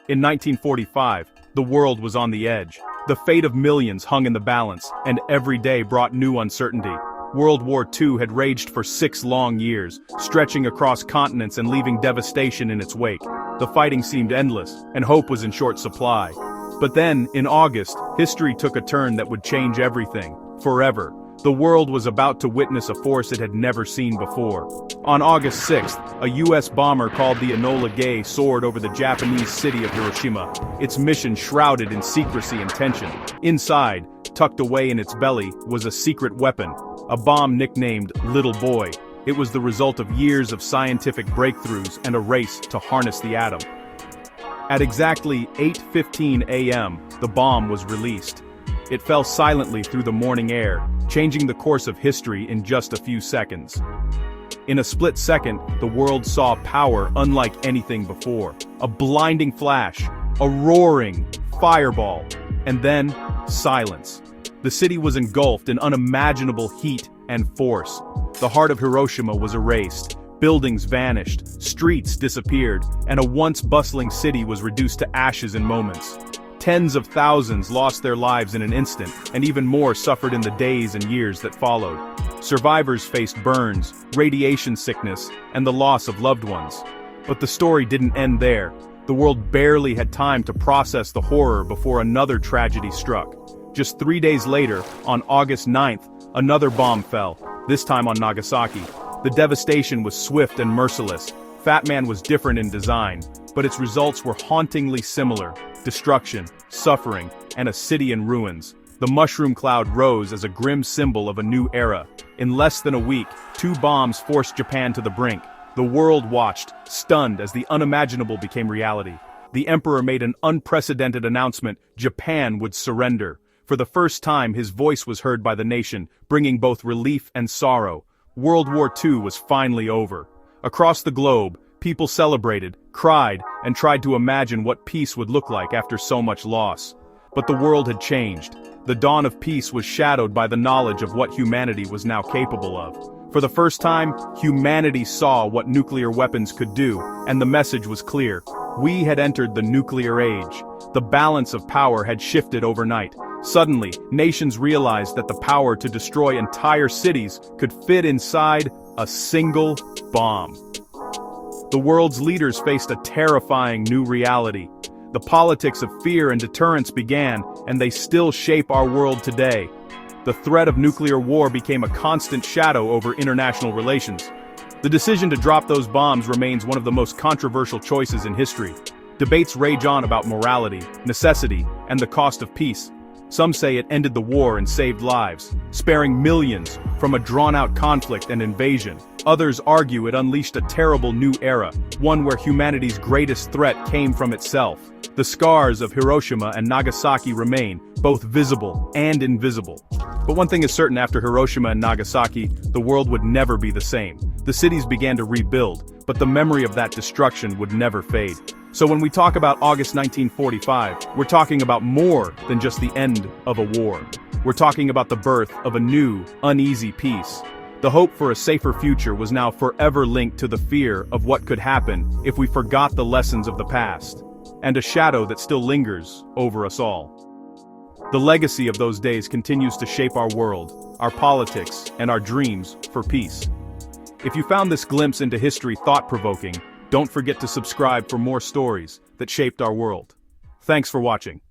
In 1945, the world was on the edge. The fate of millions hung in the balance, and every day brought new uncertainty. World War II had raged for 6 long years, stretching across continents and leaving devastation in its wake. The fighting seemed endless, and hope was in short supply. But then, in August, history took a turn that would change everything, forever. The world was about to witness a force it had never seen before. On August 6th, a U.S. bomber called the Enola Gay soared over the Japanese city of Hiroshima, its mission shrouded in secrecy and tension. Inside, tucked away in its belly, was a secret weapon, a bomb nicknamed Little Boy. It was the result of years of scientific breakthroughs and a race to harness the atom. At exactly 8:15 a.m., the bomb was released. It fell silently through the morning air, changing the course of history in just a few seconds. In a split second, the world saw power unlike anything before. A blinding flash, a roaring fireball, and then silence. The city was engulfed in unimaginable heat and force. The heart of Hiroshima was erased. Buildings vanished, streets disappeared, and a once bustling city was reduced to ashes in moments. Tens of thousands lost their lives in an instant, and even more suffered in the days and years that followed. Survivors faced burns, radiation sickness, and the loss of loved ones. But the story didn't end there. The world barely had time to process the horror before another tragedy struck. Just 3 days later, on August 9th, another bomb fell, this time on Nagasaki. The devastation was swift and merciless. Fat Man was different in design, but its results were hauntingly similar. Destruction, suffering, and a city in ruins. The mushroom cloud rose as a grim symbol of a new era. In less than a week, 2 bombs forced Japan to the brink. The world watched, stunned as the unimaginable became reality. The emperor made an unprecedented announcement: Japan would surrender. For the first time, his voice was heard by the nation, bringing both relief and sorrow. World War II was finally over. Across the globe, people celebrated, cried, and tried to imagine what peace would look like after so much loss. But the world had changed. The dawn of peace was shadowed by the knowledge of what humanity was now capable of. For the first time, humanity saw what nuclear weapons could do, and the message was clear. We had entered the nuclear age. The balance of power had shifted overnight. Suddenly, nations realized that the power to destroy entire cities could fit inside a single bomb. The world's leaders faced a terrifying new reality. The politics of fear and deterrence began, and they still shape our world today. The threat of nuclear war became a constant shadow over international relations. The decision to drop those bombs remains one of the most controversial choices in history. Debates rage on about morality, necessity, and the cost of peace. Some say it ended the war and saved lives, sparing millions from a drawn-out conflict and invasion. Others argue it unleashed a terrible new era, one where humanity's greatest threat came from itself. The scars of Hiroshima and Nagasaki remain, both visible and invisible. But one thing is certain: after Hiroshima and Nagasaki, the world would never be the same. The cities began to rebuild, but the memory of that destruction would never fade. So when we talk about August 1945, we're talking about more than just the end of a war. We're talking about the birth of a new, uneasy peace. The hope for a safer future was now forever linked to the fear of what could happen if we forgot the lessons of the past, and a shadow that still lingers over us all. The legacy of those days continues to shape our world, our politics, and our dreams for peace. If you found this glimpse into history thought-provoking, don't forget to subscribe for more stories that shaped our world. Thanks for watching.